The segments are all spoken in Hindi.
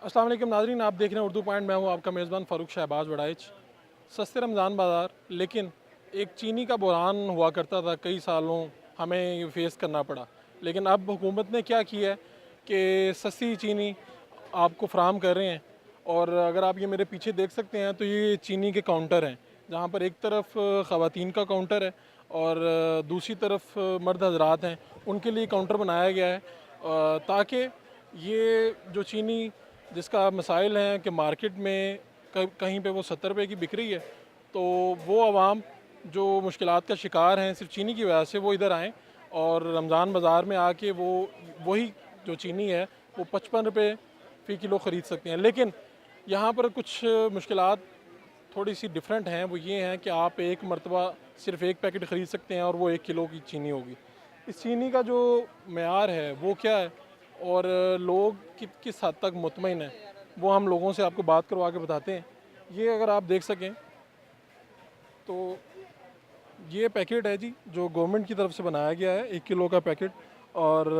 अस्सलाम वालेकुम नाज़रीन, आप देख रहे हैं उर्दू पॉइंट। मैं हूं आपका मेज़बान फ़ारूक शहबाज वड़ाइच। सस्ते रमज़ान बाज़ार, लेकिन एक चीनी का बुरान हुआ करता था, कई सालों हमें ये फेस करना पड़ा। लेकिन अब हुकूमत ने क्या किया है कि सस्ती चीनी आपको फ़राहम कर रहे हैं। और अगर आप ये मेरे पीछे देख सकते हैं तो ये चीनी के काउंटर हैं, जहाँ पर एक तरफ ख़वातीन का काउंटर है और दूसरी तरफ मर्द हजरात हैं, उनके लिए काउंटर बनाया गया है ताकि ये जो चीनी जिसका मसाइल हैं कि मार्केट में कहीं पे वो 70 रुपये की बिक रही है, तो वो आवाम जो मुश्किलात का शिकार हैं सिर्फ चीनी की वजह से, वो इधर आएँ और रमज़ान बाज़ार में आके वो वही जो चीनी है वो 55 रुपये फ़ी किलो ख़रीद सकते हैं। लेकिन यहाँ पर कुछ मुश्किलात थोड़ी सी डिफरेंट हैं। वो ये हैं कि आप एक मरतबा सिर्फ़ एक पैकेट ख़रीद सकते हैं और वो 1 किलो की चीनी होगी। इस चीनी का जो मेयार है वो क्या है और लोग किस हद तक मुतमईन हैं, वो हम लोगों से आपको बात करवा के बताते हैं। ये अगर आप देख सकें तो ये पैकेट है जी, जो गवर्नमेंट की तरफ से बनाया गया है, 1 किलो का पैकेट। और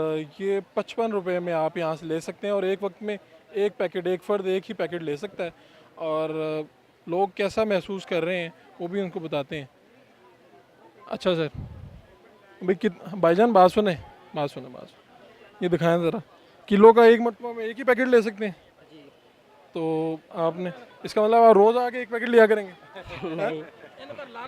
ये 55 रुपये में आप यहाँ से ले सकते हैं और एक वक्त में एक पैकेट, एक फ़र्द एक ही पैकेट ले सकता है। और लोग कैसा महसूस कर रहे हैं वो भी उनको बताते हैं। अच्छा सर, भाईजान बात सुने, ये दिखाएं ज़रा। किलो का एक मरतबा में एक ही पैकेट ले सकते हैं, तो आपने इसका मतलब आप रोज़ आके एक पैकेट लिया करेंगे? नहीं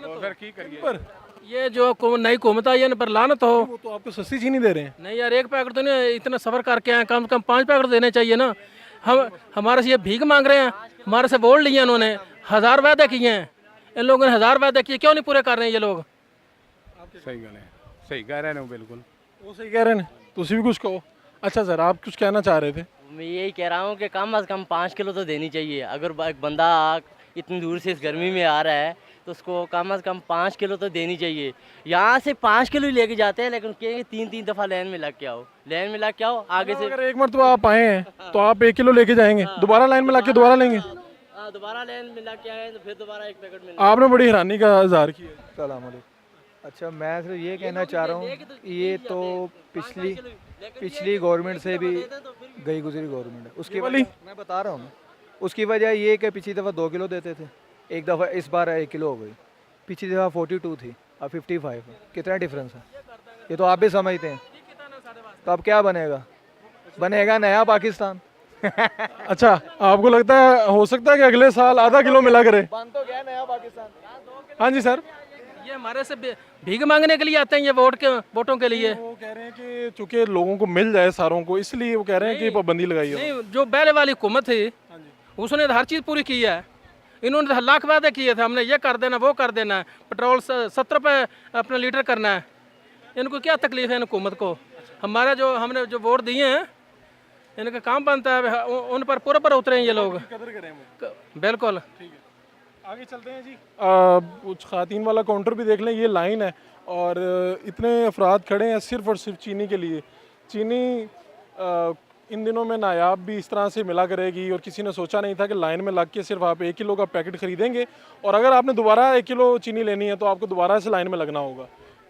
तो फिर की करिए पर ये जो नई हुकूमत आई है इन पर लानत हो। वो तो आपको सस्ती चीनी दे रहे हैं। नहीं यार, एक पैकेट तो नहीं, इतना सफ़र करके आए, कम से कम 5 पैकेट देने चाहिए ना। हम हमारे से ये भीख मांग रहे हैं, हमारे से बोल लिए उन्होंने, 1000 वादे किए हैं इन लोगों ने, 1000 वादे किए, क्यों नहीं पूरे कर रहे हैं ये लोग? सही गल है, सही कह रहे हैं बिल्कुल। वो सही कह रहे हैं, तुसी भी कुछ कहो। अच्छा सर, आप कुछ कहना चाह रहे थे? मैं यही कह रहा हूँ कि कम से कम 5 किलो तो देनी चाहिए। अगर एक बंदा इतनी दूर से इस गर्मी में आ रहा है तो उसको कम से कम 5 किलो तो देनी चाहिए। यहाँ से 5 किलो ही लेके जाते हैं, लेकिन कहेंगे 3-3 दफ़ा लाइन में लग के आओ, लाइन में लग के आओ आगे से। अगर एक मरतबा आप आए हैं तो आप 1 किलो लेके जाएंगे, दोबारा लाइन में लग के दोबारा लेंगे? दोबारा लाइन में लग के आए तो फिर दोबारा एक पैकेट मिल। आपने बड़ी हैरानी का इज़हार किया। सलाम अलैकुम। अच्छा, मैं सिर्फ ये कहना चाह रहा हूँ, ये तो पिछली गवर्नमेंट से भी गई गुजरी गवर्नमेंट है, उसकी वाली? मैं बता रहा हूँ ना, उसकी वजह ये कि पिछली दफ़ा 2 किलो देते थे, एक दफ़ा इस बार 1 किलो हो गई। पिछली दफ़ा 42 थी, अब 55 है। कितना डिफरेंस है, ये तो आप भी समझते हैं। तो अब क्या बनेगा? बनेगा नया पाकिस्तान। अच्छा, आपको लगता है हो सकता है कि अगले साल आधा किलो मिला करे? बन तो गया नया पाकिस्तान। हाँ जी सर। ये हमारे से भीख मांगने के लिए आते हैं, ये वोटों के लिए। वो कह रहे हैं कि चूंकि लोगों को मिल जाए सारों को, इसलिए वो कह रहे हैं कि पाबंदी लगाई हो। नहीं, जो पहले वाली हुकूमत थी उसने तो हर चीज़ पूरी की है। इन्होंने तो लाख वादे किए थे, हमने ये कर देना वो कर देना है, पेट्रोल 70 रुपये अपना लीटर करना है। इनको क्या तकलीफ है इन हुकूमत को? हमारा जो हमने जो वोट दिए हैं, इनका काम बनता है, उन पर पूरा उतरे हैं ये लोग। कदर करें वो। बिल्कुल। ठीक है, आगे चलते हैं जी। कुछ खातीन वाला काउंटर भी देख लें, ये लाइन है और इतने अफराद खड़े हैं सिर्फ और सिर्फ चीनी के लिए। चीनी इन दिनों में नायाब भी इस तरह से मिला करेगी और किसी ने सोचा नहीं था कि लाइन में लग के सिर्फ आप 1 किलो का पैकेट ख़रीदेंगे और अगर आपने दोबारा 1 किलो चीनी लेनी है तो आपको दोबारा से लाइन में लगना होगा।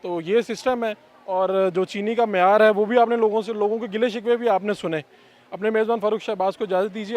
तो ये सिस्टम है। और जो चीनी का मेयार है वो भी आपने लोगों के गिले शिकवे भी आपने सुने। अपने मेज़बान फ़ारूक शहबाज को इजाज़त दीजिए।